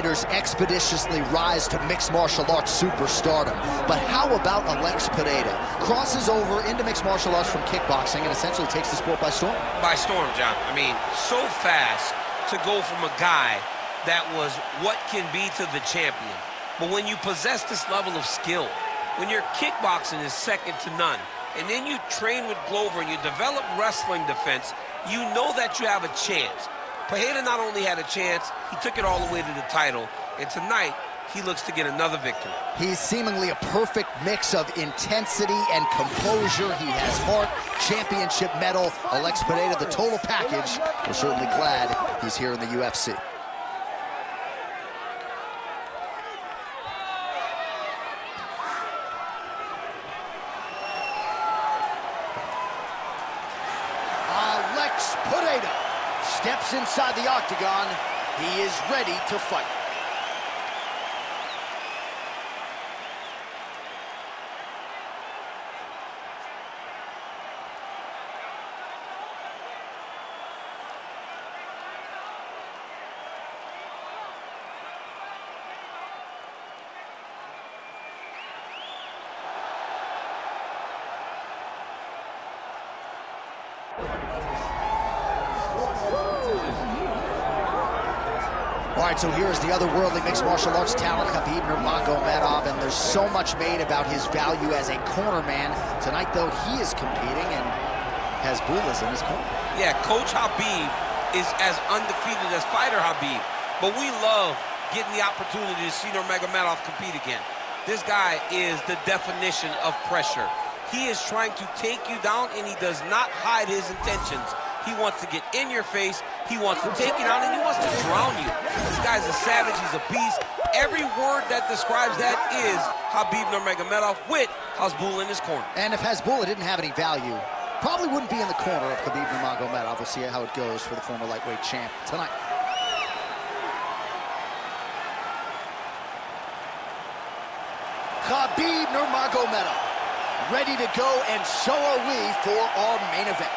fighters expeditiously rise to mixed martial arts superstardom. But how about Alex Pereira? Crosses over into mixed martial arts from kickboxing and essentially takes the sport by storm. By storm, John. I mean, so fast to go from a guy that was what can be to the champion. But when you possess this level of skill, when your kickboxing is second to none, and then you train with Glover and you develop wrestling defense, you know that you have a chance. Pereira not only had a chance, he took it all the way to the title, and tonight, he looks to get another victory. He's seemingly a perfect mix of intensity and composure. He has heart, championship medal. Alex Pereira, the total package. We're certainly glad he's here in the UFC. Alex Pereira steps inside the octagon. He is ready to fight. All right, so here's the otherworldly mixed martial arts talent, Khabib Nurmagomedov, and there's so much made about his value as a cornerman. Tonight, though, he is competing and has Bulas in his corner. Yeah, Coach Khabib is as undefeated as fighter Khabib, but we love getting the opportunity to see Nurmagomedov compete again. This guy is the definition of pressure. He is trying to take you down, and he does not hide his intentions. He wants to get in your face, he wants to take you down, and he wants to drown you. This guy's a savage, he's a beast. Every word that describes that is Khabib Nurmagomedov with Hasbulla in his corner. And if Hasbulla didn't have any value, probably wouldn't be in the corner of Khabib Nurmagomedov. We'll see how it goes for the former lightweight champ tonight. Khabib Nurmagomedov, ready to go, and so are we for our main event.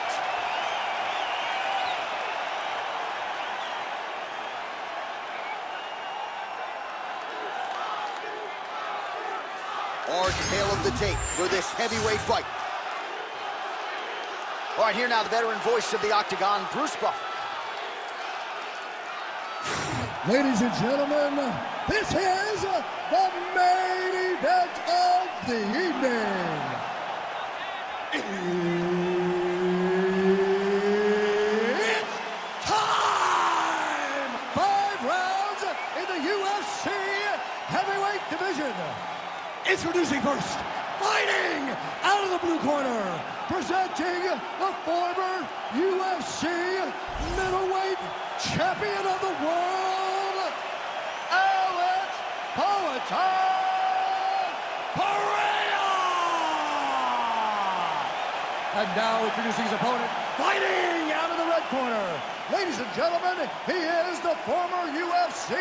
Our tale of the tape for this heavyweight fight. All right, here now the veteran voice of the Octagon, Bruce Buffer. Ladies and gentlemen, this is the main event of the evening. It's time! 5 rounds in the UFC heavyweight division. Introducing first, fighting out of the blue corner, presenting the former UFC middleweight champion of the world, Alex Pereira! And now introducing his opponent, fighting out of the red corner. Ladies and gentlemen, he is the former UFC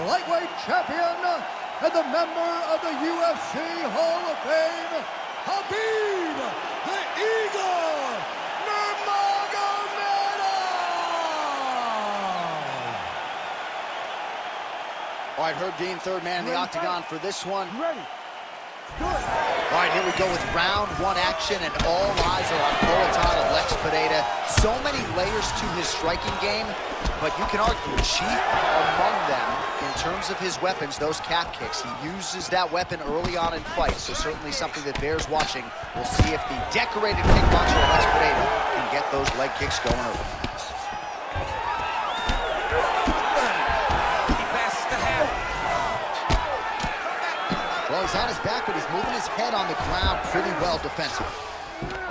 lightweight champion and the member of the UFC Hall of Fame, Khabib the Eagle Nurmagomedov! All right, Herb Dean, third man in the octagon for this one. Ready? Good. All right, here we go with round 1 action, and all eyes are on Poatan Alex Pereira. So many layers to his striking game, but you can argue chief among them in terms of his weapons, those calf kicks. He uses that weapon early on in fights, so certainly something that bears watching. We'll see if the decorated kickboxer Alex Pereira can get those leg kicks going early. Well, he's on his back, but he's moving his head on the ground pretty well defensively.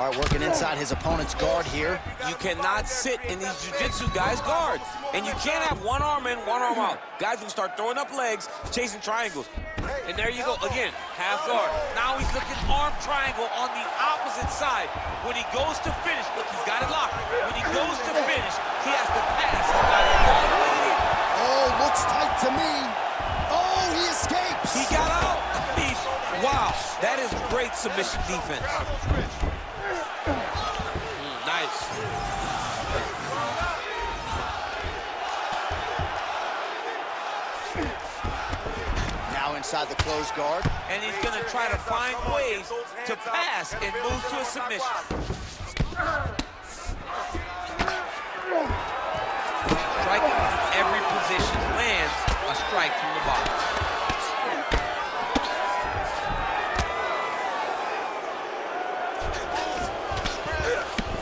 All right, working inside his opponent's guard here. You cannot sit in these jiu-jitsu guys' guards. And you can't have one arm in, one arm out. Guys will start throwing up legs, chasing triangles. And there you go, again, half guard. Now he's looking arm triangle on the opposite side. When he goes to finish, look, he's got it locked. When he goes to finish, he has to pass. He's got it all the way in. Oh, looks tight to me. Oh, he escapes. He got out. Wow, that is great submission defense. Nice. inside the closed guard. And he's going to try to find ways to pass and move to a submission. Striking from every position, lands a strike from the bottom.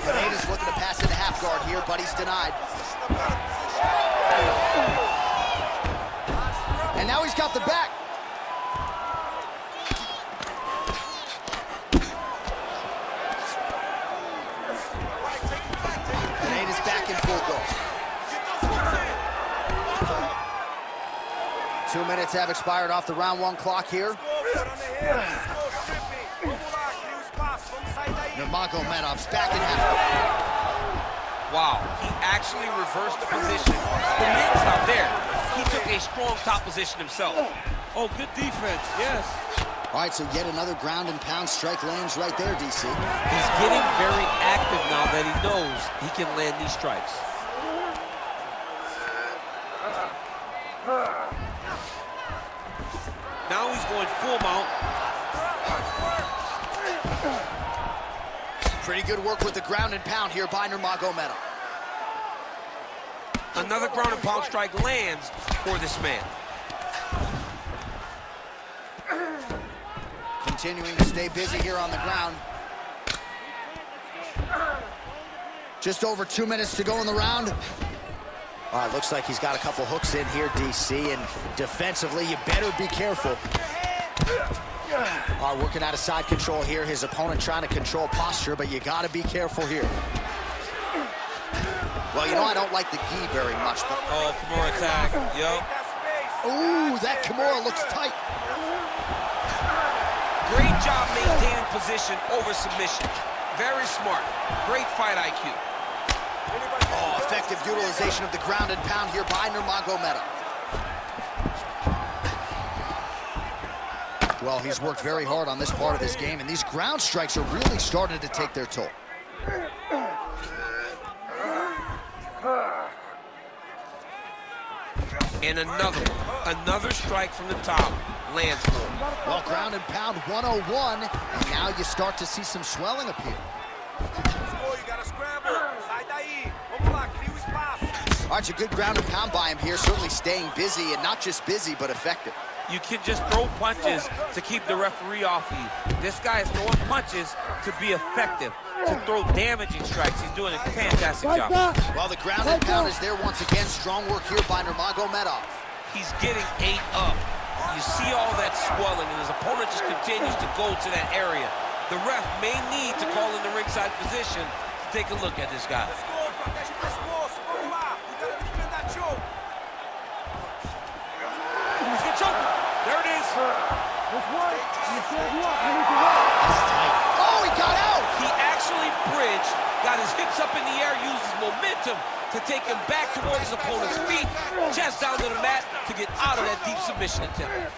Pineda's looking to pass into half guard here, but he's denied. And now he's got the back. Pineda's back in full guard. 2 minutes have expired off the round 1 clock here. Nurmagomedov's back in half guard. Wow, he actually reversed the position, but he didn't stop there. He took a strong top position himself. Oh, good defense, yes. All right, so yet another ground and pound strike lands right there, DC. He's getting very active now that he knows he can land these strikes. Now he's going full mount. Pretty good work with the ground and pound here by Nurmagomedov. Another ground and pound strike lands for this man. Continuing to stay busy here on the ground. Just over 2 minutes to go in the round. All right, looks like he's got a couple hooks in here, DC, and defensively, you better be careful. All right, working out of side control here. His opponent trying to control posture, but you got to be careful here. Well, you know, I don't like the gi very much, but... Oh, Kimura attack, yo. Ooh, that Kimura looks tight. Great job maintaining position over submission. Very smart. Great fight IQ. Oh, effective utilization of the ground and pound here by Nurmagomedov. Well, he's worked very hard on this part of his game, and these ground strikes are really starting to take their toll. And another strike from the top lands for him. Well, ground and pound 101, and now you start to see some swelling appear. All right, it's a good ground and pound by him here, certainly staying busy, and not just busy, but effective. You can just throw punches to keep the referee off you. This guy is throwing punches to be effective, to throw damaging strikes. He's doing a fantastic job. Well, the ground and pound is there once again. Strong work here by Nurmagomedov. He's getting ate up. You see all that swelling, and his opponent just continues to go to that area. The ref may need to call in the ringside position to take a look at this guy. There it is. Oh, he got out! He actually bridged, got his hips up in the air, used his momentum to take him back towards his opponent's feet, chest down to the mat to get out of that deep submission attempt.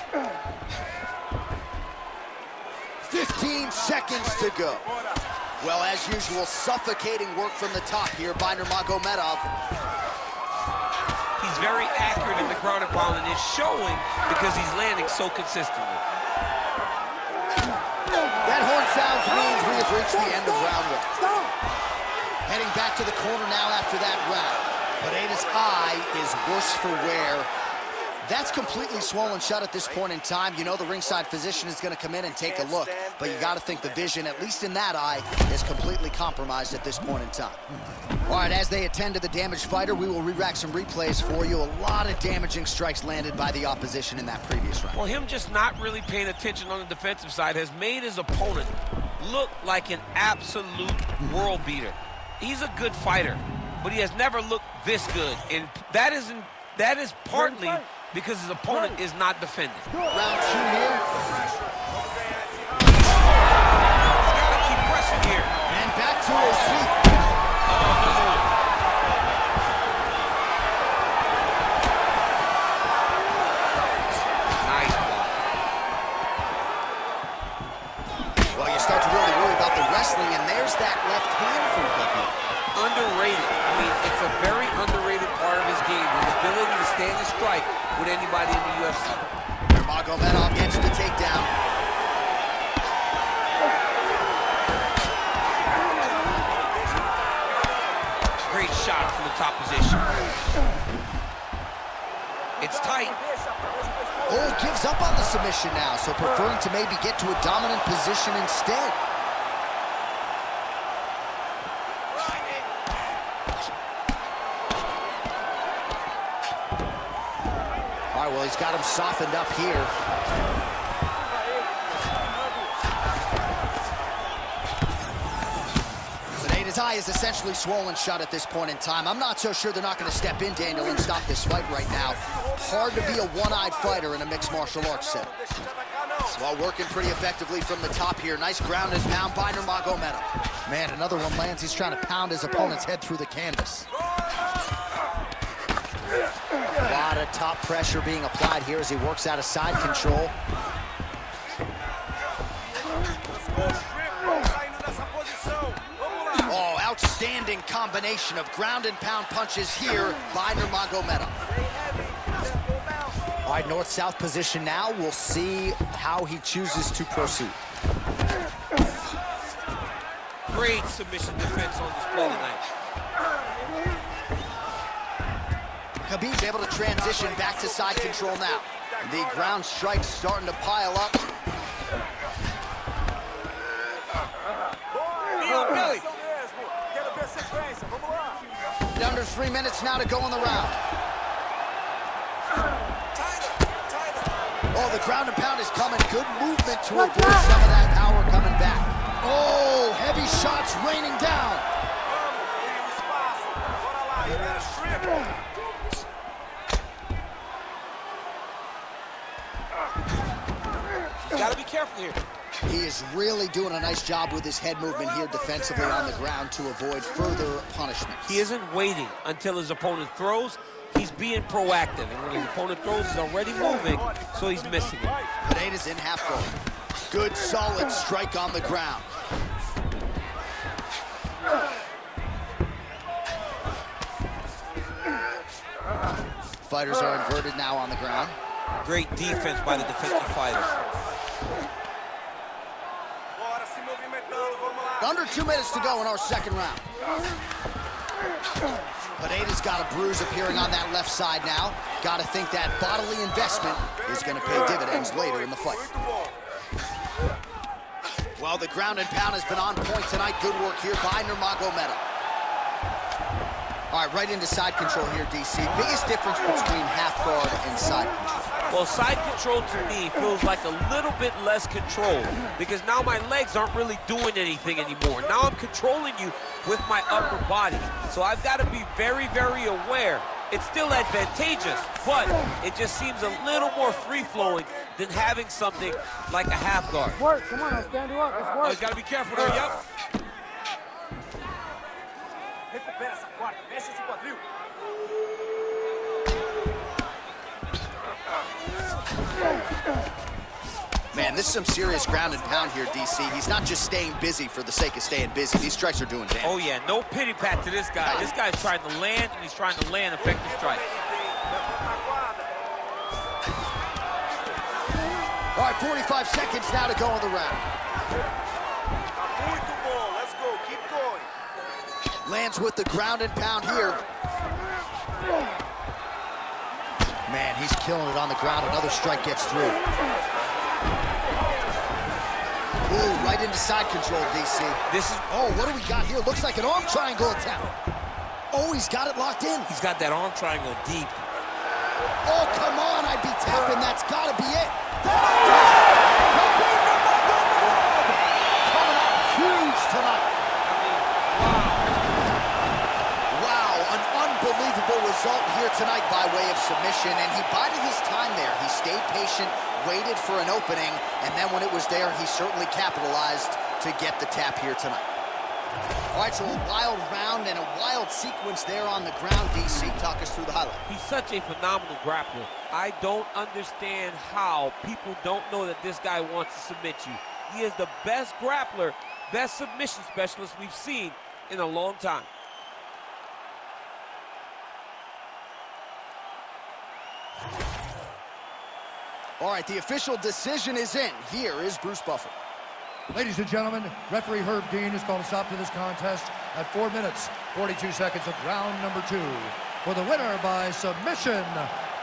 15 seconds to go. Well, as usual, suffocating work from the top here by Nurmagomedov. He's very accurate in the ground and pound, and it's showing because he's landing so consistently. That horn sounds means we have reached the end of round 1. Heading back to the corner now after that round. Pineda's eye is worse for wear. That's completely swollen shut at this point in time. You know the ringside physician is going to come in and take a look, but you got to think the vision, at least in that eye, is completely compromised at this point in time. All right, as they attend to the damaged fighter, we will re-rack some replays for you. A lot of damaging strikes landed by the opposition in that previous round. Well, him just not really paying attention on the defensive side has made his opponent look like an absolute world beater. He's a good fighter, but he has never looked this good, and that is partly because his opponent is not defending. Round 2 here. He's got to keep pressing here. And back to his feet. Nice block. Well, you start to really worry about the wrestling, and there's that left hand from Khabib. Underrated. I mean, it's a very underrated part of his game, his ability to stand and strike with anybody in the UFC. Nurmagomedov gets the takedown. Great shot from the top position. It's tight. Oh, gives up on the submission now, so preferring to maybe get to a dominant position instead. All right, well, he's got him softened up here. His eye is essentially swollen shut at this point in time. I'm not so sure they're not going to step in, Daniel, and stop this fight right now. Hard to be a one-eyed fighter in a mixed martial arts setting. Well, working pretty effectively from the top here. Nice ground and pound by Nurmagomedov. Man, another one lands. He's trying to pound his opponent's head through the canvas. A lot of top pressure being applied here as he works out of side control. Outstanding combination of ground and pound punches here by Nurmagomedov. All right, north-south position now. We'll see how he chooses to proceed. Great submission defense on display tonight. Khabib's able to transition back to side control now. The ground strikes starting to pile up. Billy. Under 3 minutes now to go in the round. Oh, the ground and pound is coming. Good movement to avoid some of that power coming back. Oh, heavy shots raining down. You gotta be careful here. He is really doing a nice job with his head movement here defensively on the ground to avoid further punishments. He isn't waiting until his opponent throws. He's being proactive. And when his opponent throws, he's already moving, so he's missing it. Pineda's in half guard. Good, solid strike on the ground. Fighters are inverted now on the ground. Great defense by the defensive fighter. Under 2 minutes to go in our second round. Pineda's got a bruise appearing on that left side now. Got to think that bodily investment is going to pay dividends later in the fight. Well, the ground and pound has been on point tonight. Good work here by Nurmagomedov. All right, right into side control here, DC. Biggest difference between half guard and side control. Well, side control to me feels like a little bit less control because now my legs aren't really doing anything anymore. Now I'm controlling you with my upper body. So I've got to be very, very aware. It's still advantageous, but it just seems a little more free-flowing than having something like a half guard. Work, come on, I'll stand you up, let's work. Oh, he's got to be careful there, yep. Man, this is some serious ground and pound here, DC. He's not just staying busy for the sake of staying busy. These strikes are doing damage. Oh, yeah, no pity pat to this guy. This guy's trying to land, and he's trying to land effective strikes. All right, 45 seconds now to go in the round. Let's go, keep going. Lands with the ground and pound here. Man, he's killing it on the ground. Another strike gets through. Ooh, right into side control, DC. Oh, what do we got here? Looks like an arm triangle attempt. Oh, he's got it locked in. He's got that arm triangle deep. Oh, come on, I'd be tapping. That's got to be it. Coming up huge tonight. Wow, an unbelievable result here tonight by way of submission, and he bided his time there. He stayed patient, waited for an opening, and then when it was there, he certainly capitalized to get the tap here tonight. All right, so a wild round and a wild sequence there on the ground. DC, talk us through the highlight. He's such a phenomenal grappler. I don't understand how people don't know that this guy wants to submit you. He is the best grappler, best submission specialist we've seen in a long time. All right, the official decision is in. Here is Bruce Buffer. Ladies and gentlemen, referee Herb Dean has called a stop to this contest at 4 minutes, 42 seconds of round number 2. For the winner by submission,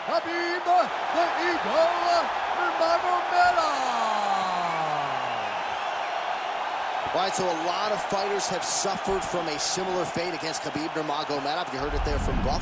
Khabib the Eagle Nurmagomedov. All right, so a lot of fighters have suffered from a similar fate against Khabib Nurmagomedov. You heard it there from Buff.